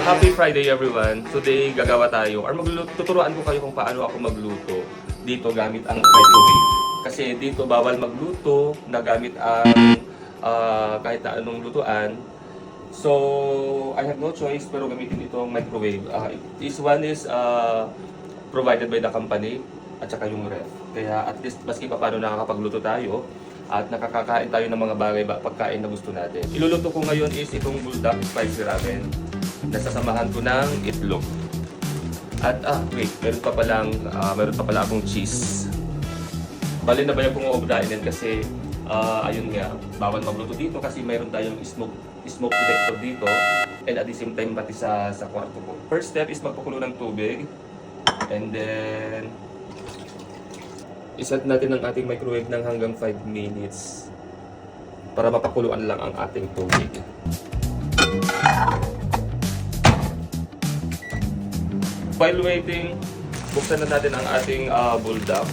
Happy Friday everyone! Today gagawa tayo or tuturuan ko kayo kung paano ako magluto dito gamit ang microwave. Kasi dito bawal magluto na gamit ang kahit na anong lutuan. So I have no choice pero gamitin itong microwave. This one is provided by the company at saka yung ref. Kaya at least maski pa paano nakakapagluto tayo at nakakakain tayo ng mga bagay pagkain na gusto natin. Iluluto ko ngayon is itong bulldog spicy ramen. Nasasamahan ko ng itlog. At wait, meron pa pala akong cheese. Bali na ba yung kung uobrahin din kasi ayun nga, bawal magluto dito kasi meron tayong smoke detector dito and at the same time pati sa kwarto ko. First step is magpakulo ng tubig and then iset natin ang ating microwave ng hanggang 5 minutes para mapakuluan lang ang ating tubig. While waiting, buksan na natin ang ating bulldog.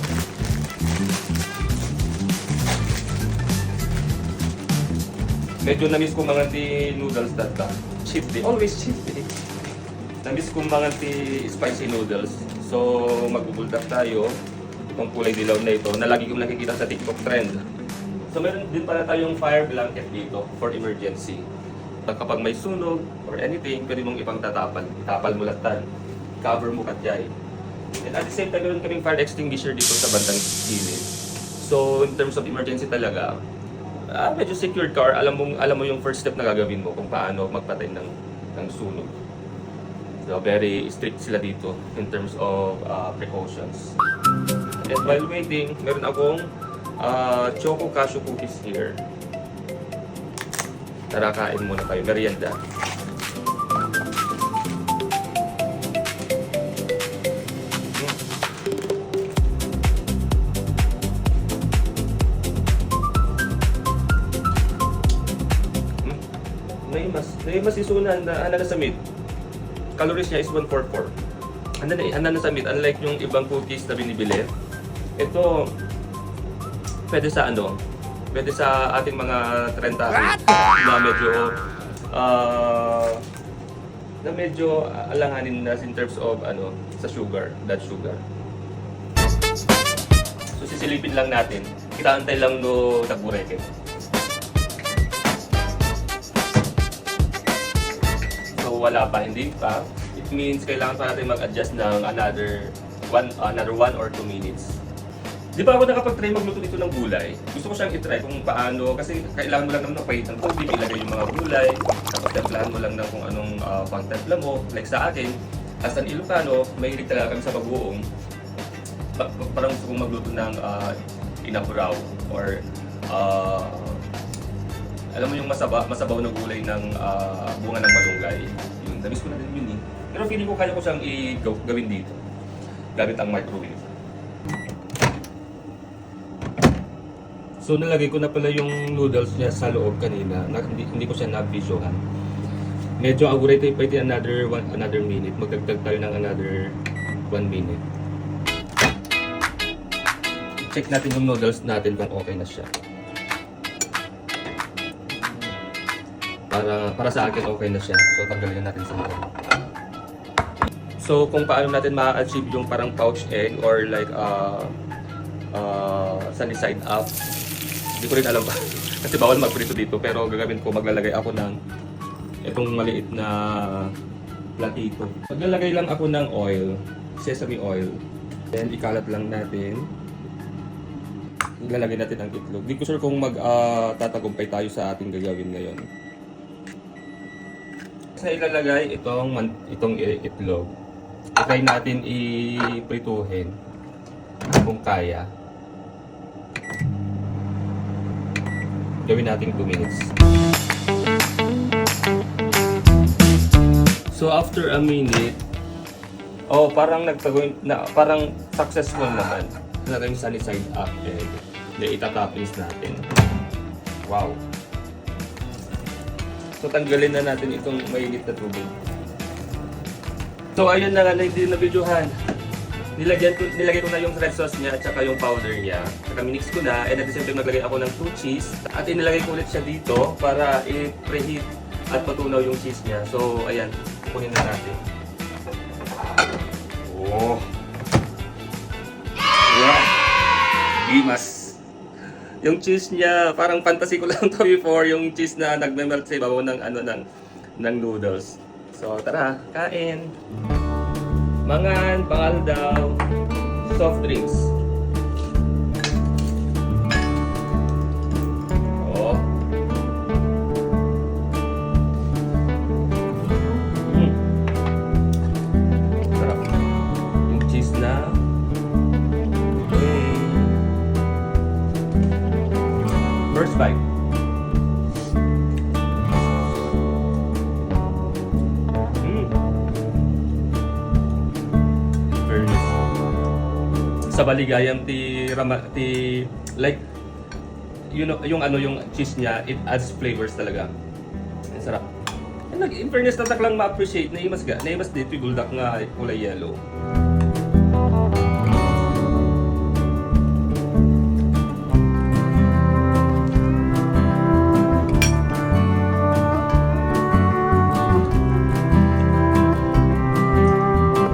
Medyo na-miss ko mga noodles that time. Cheat day. Always cheat day. Na-miss ko mga spicy noodles. So, mag-bulldog tayo. Itong kulay dilaw na ito na lagi kong nakikita sa TikTok trend. So meron din pala tayong fire blanket dito for emergency. Kapag may sunog or anything, pwede mong ipang tapal mo latan. Cover mo katyay. And at the same time, meron kaming fire extinguisher dito sa bandang gilid. So in terms of emergency talaga, medyo secured car, alam mo yung first step na gagawin mo kung paano magpatay ng sunog. So very strict sila dito in terms of precautions. And while waiting, meron akong choco cashew cookies here. Tara, kain muna tayo. Merienda. Naimas isunan na handa na sa meat. Calories niya is 144. Handa na sa meat. Unlike yung ibang cookies na binibili. Ito, pwede sa ating mga 30 na medyo alanganin na in terms of sa sugar, blood sugar. So sisilipin lang natin. Kita-antay lang no tagbureke. So wala pa, hindi pa. It means kailangan pa natin mag-adjust ng another 1 or 2 minutes. Di ba ako nakapag-try magluto dito ng gulay? Gusto ko siyang i-try kung paano, kasi kailangan mo lang naman ng pahit ng tubig, ilagay yung mga gulay, tapos templahan mo lang ng kung anong pang-templa mo. Like sa akin, as an Ilocano, mahilig talaga kami sa bagoong. Parang gusto kong magluto ng inaburaw or alam mo yung masabaw na gulay ng bunga ng malunggay. Yun, namiss ko na din yun eh. Pero feeling ko kaya ko siyang gawin dito, gamit ang microwave. So nalagay ko na pala yung noodles niya sa loob kanina. Hindi ko siya na-visualhan. Medyo agurate pa ito another minute. Magdagdag tayo ng another 1 minute. Check natin yung noodles natin kung okay na siya. Para sa akin okay na siya. So tanggalin natin sa loob. So kung paano natin ma-achieve yung parang pouch egg or like sunny side up. Hindi ko rin alam pa. Kasi bawal magprito dito. Pero gagawin ko, maglalagay ako ng itong maliit na platito. Maglalagay lang ako ng oil, sesame oil. Then ikalat lang natin. Maglalagay natin ang itlog. Hindi ko sure kung tatagumpay tayo sa ating gagawin ngayon. Sa ilalagay itong itlog. I-try natin iprituhin kung kaya. Gawin natin 2 minutes. So after a minute, parang parang successful naman. Naging sunny side up egg. Then itatoppings natin. Wow. So tanggalin na natin itong mainit na tubig. So ayun na nga, hindi na videohan. Nilagay ko na yung red sauce niya at saka yung powder niya. Saka minix ko na and at the same time naglagay ako ng 2 cheese. At inilagay ko ulit siya dito para i-preheat at matunaw yung cheese niya. So ayan, kunin na natin. Oh. Wow. Gimas. Yung cheese niya, parang fantasy ko lang to before, yung cheese na nagme-melt sa ibabaw ng ng noodles. So tara, kain. Mangan, pangal daw, soft drinks. Oh. Sarap. Yung cheese na. First bite. Fairness. Sa baligayang like yung cheese niya, it adds flavors talaga. Ang sarap. In fairness, tatak lang ma-appreciate na imas dito yung buldak nga kulay yellow.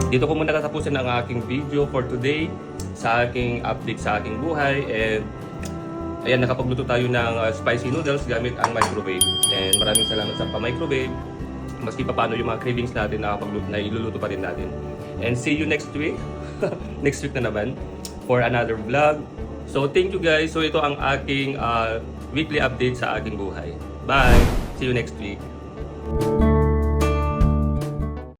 Dito ko muna tatapusin ang aking video for today sa aking update sa aking buhay. And ayan, nakapagluto tayo ng spicy noodles gamit ang microwave. And maraming salamat sa pa-microwave. Maski pa paano yung mga cravings natin na iluluto pa rin natin. And see you next week. Next week na naman for another vlog. So thank you guys. So ito ang aking weekly update sa aking buhay. Bye! See you next week.